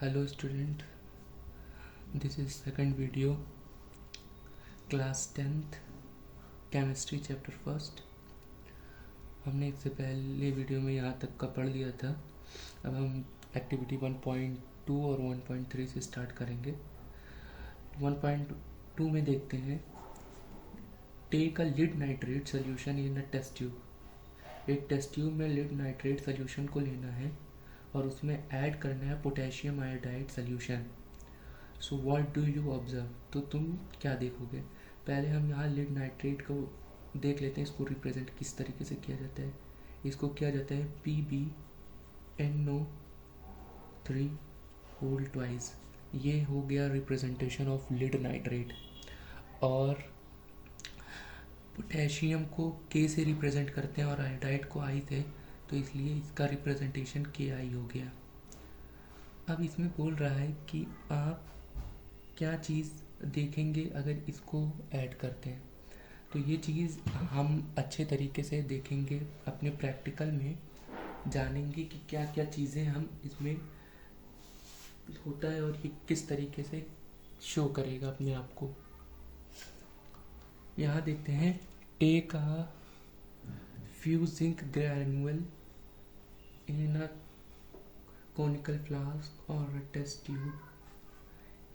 Hello student, this is second video, class 10th, chemistry chapter first. हमने इससे पहले video में यहाँ तक का पढ़ लिया था। अब हम एक्टिविटी 1.2 और 1.3 से स्टार्ट करेंगे। 1.2 में देखते हैं, take a lead nitrate solution in a test tube. एक टेस्ट ट्यूब में लीड नाइट्रेट सोल्यूशन को लेना है और उसमें ऐड करना है potassium iodide solution. So what do you observe? तो तुम क्या देखोगे? पहले हम यहाँ लीड नाइट्रेट को देख लेते हैं, इसको रिप्रेजेंट किस तरीके से किया जाता है। इसको किया जाता है PbNO3 होल ट्वाइस। ये हो गया रिप्रेजेंटेशन ऑफ लीड नाइट्रेट। और पोटेशियम को K से रिप्रेजेंट करते हैं और आयोडाइड को I से, तो इसलिए इसका रिप्रेजेंटेशन KI हो गया। अब इसमें बोल रहा है कि आप क्या चीज़ देखेंगे अगर इसको ऐड करते हैं। तो ये चीज़ हम अच्छे तरीके से देखेंगे, अपने प्रैक्टिकल में जानेंगे कि क्या क्या चीज़ें हम इसमें होता है और ये किस तरीके से शो करेगा अपने आप को। यहाँ देखते हैं, take a few zinc granule in a conical flask और टेस्ट ट्यूब।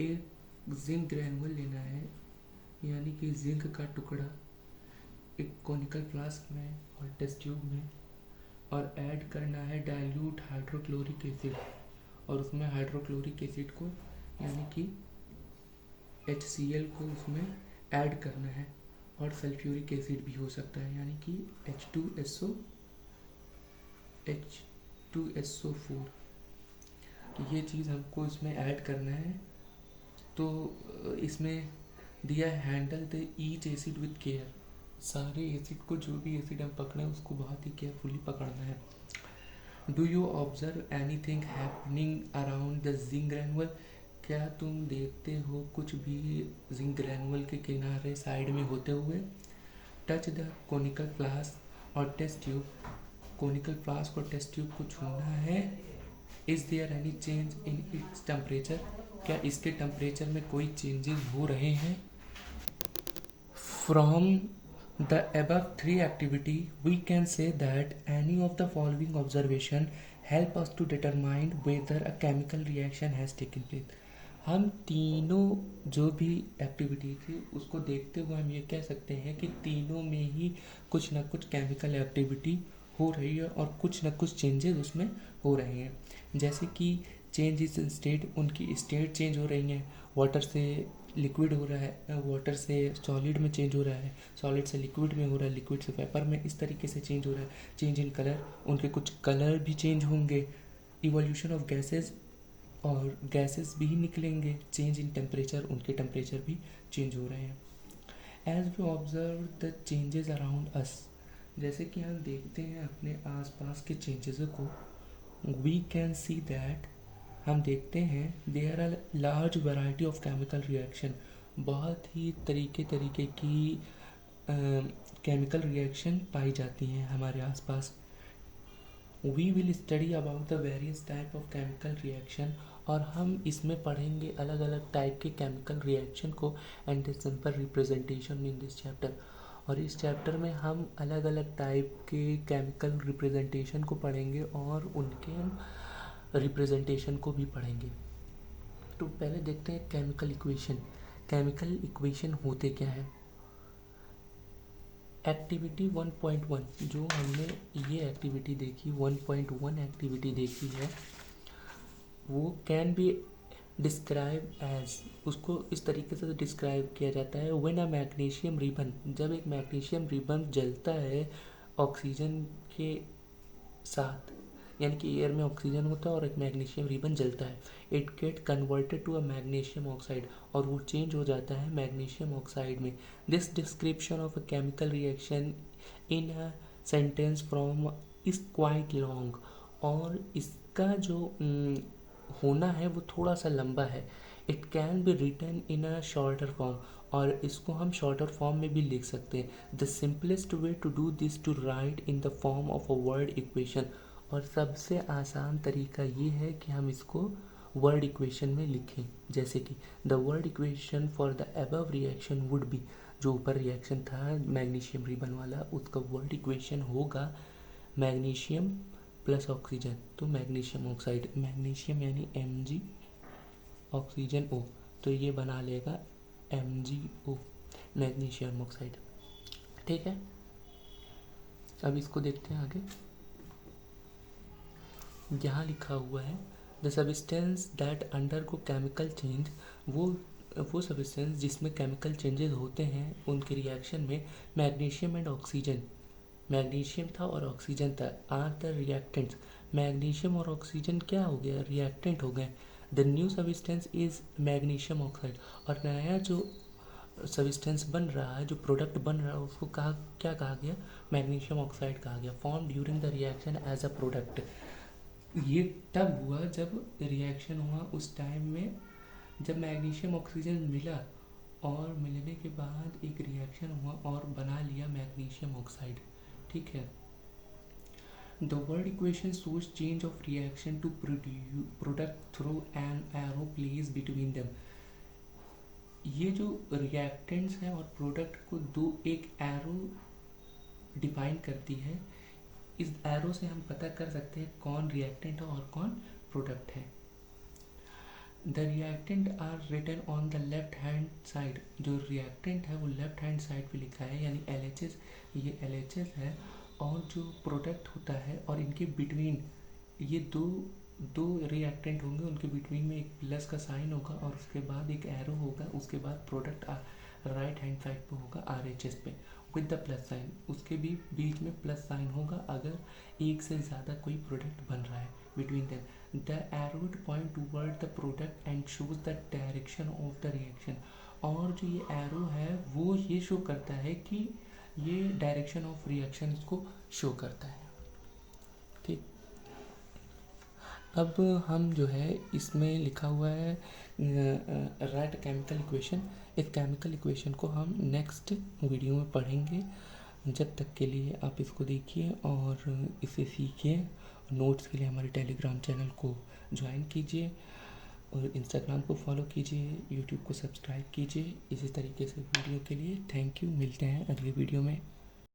एक जिंक ग्रैन्युल लेना है, यानी कि जिंक का टुकड़ा, एक कॉनिकल फ्लास्क में और टेस्ट ट्यूब में, और ऐड करना है डाइल्यूट हाइड्रोक्लोरिक एसिड। और उसमें हाइड्रोक्लोरिक एसिड को यानी कि HCl को उसमें ऐड करना है। और सल्फ्यूरिक एसिड भी हो सकता है, यानी कि H2SO4। तो ये चीज़ हमको इसमें ऐड करना है। तो इसमें दिया है, handle the each acid with care. सारे एसिड को, जो भी एसिड हम पकड़े उसको बहुत ही केयरफुली पकड़ना है। Do you observe anything happening around the zinc granule? क्या तुम देखते हो कुछ भी जिंक ग्रैनुअल के किनारे साइड में होते हुए? टच द कोनिकल फ्लास्क और टेस्ट ट्यूब। कोनिकल फ्लास्क और टेस्ट ट्यूब को छूना है। Is there any change in its temperature? क्या इसके टेम्परेचर में कोई चेंजेस हो रहे हैं? From the above three activity, we can say that any of the following observation help us to determine whether a chemical reaction has taken place. हम तीनों जो भी एक्टिविटी थी उसको देखते हुए हम ये कह सकते हैं कि तीनों में ही कुछ ना कुछ केमिकल एक्टिविटी हो रही है और कुछ ना कुछ चेंजेस उसमें हो रहे हैं। जैसे कि चेंज इज स्टेट, उनकी स्टेट चेंज हो रही हैं। वाटर से लिक्विड हो रहा है, वाटर से सॉलिड में चेंज हो रहा है, सॉलिड से लिक्विड में हो रहा है, लिक्विड से वेपर में, इस तरीके से चेंज हो रहा है। चेंज इन कलर, उनके कुछ कलर भी चेंज होंगे। इवोल्यूशन ऑफ गैसेस, और गैसेस भी निकलेंगे। चेंज इन टेम्परेचर, उनके टेम्परेचर भी चेंज हो रहे हैं। As we observe the changes around us, जैसे कि हम देखते हैं अपने आसपास के चेंजेस को, वी कैन सी दैट, हम देखते हैं there are large variety of chemical reaction. बहुत ही तरीके की केमिकल रिएक्शन पाई जाती हैं हमारे आसपास। We will study about the various type of chemical reaction, और हम इसमें पढ़ेंगे अलग अलग टाइप के केमिकल रिएक्शन को and the simple representation in this chapter. और इस चैप्टर में हम अलग अलग टाइप के केमिकल रिप्रेजेंटेशन को पढ़ेंगे और उनके हम रिप्रेजेंटेशन को भी पढ़ेंगे। तो पहले देखते हैं केमिकल इक्वेशन। केमिकल इक्वेशन होते क्या है? एक्टिविटी 1.1 जो हमने ये एक्टिविटी देखी, 1.1 एक्टिविटी देखी है, वो कैन बी डिस्क्राइब एज, उसको इस तरीके से डिस्क्राइब किया जाता है, व्हेन अ मैग्नीशियम रिबन, जब एक मैग्नीशियम रिबन जलता है ऑक्सीजन के साथ, यानी कि एयर में ऑक्सीजन होता है और एक मैग्नीशियम रिबन जलता है, it get converted to a magnesium oxide, और वो चेंज हो जाता है मैग्नीशियम ऑक्साइड में। This description of a chemical reaction in a sentence from is quite long, और इसका जो होना है वो थोड़ा सा लंबा है। It can be written in a shorter form, और इसको हम शॉर्टर फॉर्म में भी लिख सकते हैं। The simplest way to do this to write in the form of a word equation, और सबसे आसान तरीका ये है कि हम इसको वर्ड इक्वेशन में लिखें, जैसे कि the word equation for the above reaction would be, जो ऊपर रिएक्शन था मैग्नीशियम रिबन वाला, उसका वर्ड इक्वेशन होगा मैग्नीशियम प्लस ऑक्सीजन, तो मैग्नीशियम ऑक्साइड, मैग्नीशियम यानी Mg, ऑक्सीजन O, तो ये बना लेगा MgO, मैग्नीशियम ऑक्साइड। ठीक है, अब इसको देखते हैं आगे। यहाँ लिखा हुआ है the substance that undergo chemical change, वो सब्सटेंस जिसमें केमिकल चेंजेस होते हैं उनके रिएक्शन में मैग्नीशियम एंड ऑक्सीजन, मैग्नीशियम था और ऑक्सीजन था, आर द रिएक्टेंट्स, मैग्नीशियम और ऑक्सीजन क्या हो गया, रिएक्टेंट हो गए। The new substance is magnesium oxide, और नया जो सब्सटेंस बन रहा है, जो प्रोडक्ट बन रहा है, उसको क्या कहा गया, मैग्नीशियम ऑक्साइड कहा गया। Form during the reaction as a product, ये तब हुआ जब रिएक्शन हुआ उस टाइम में, जब मैग्नीशियम ऑक्सीजन मिला और मिलने के बाद एक रिएक्शन हुआ और बना लिया मैग्नीशियम ऑक्साइड। ठीक है, the word equation shows change of reaction to product through an arrow place between them. ये जो रिएक्टेंट्स हैं और प्रोडक्ट को दो एक एरो डिफाइन करती है, इस एरो से हम पता कर सकते हैं कौन रिएक्टेंट है और कौन प्रोडक्ट है। The reactant are written on the left hand side, जो रिएक्टेंट है वो लेफ्ट हैंड साइड पे लिखा है, यानी LHS, ये LHS है, और जो प्रोडक्ट होता है और इनके बिटवीन ये दो रिएक्टेंट होंगे, उनके बिटवीन में एक प्लस का साइन होगा और उसके बाद एक एरो होगा, उसके बाद प्रोडक्ट राइट हैंड साइड पे होगा RHS पे विद द प्लस साइन, उसके भी बीच में प्लस साइन होगा अगर एक से ज़्यादा कोई प्रोडक्ट बन रहा है between them. The arrow point toward the product and shows the direction of the reaction, और जो ये एरो है वो ये शो करता है कि ये डायरेक्शन ऑफ रिएक्शन इसको शो करता है। ठीक, अब हम जो है इसमें लिखा हुआ है राइट केमिकल इक्वेशन, इस केमिकल इक्वेशन को हम नेक्स्ट वीडियो में पढ़ेंगे। जब तक के लिए आप इसको देखिए और इसे सीखिए। नोट्स के लिए हमारे टेलीग्राम चैनल को ज्वाइन कीजिए और इंस्टाग्राम को फॉलो कीजिए, यूट्यूब को सब्सक्राइब कीजिए। इसी तरीके से वीडियो के लिए थैंक यू, मिलते हैं अगले वीडियो में।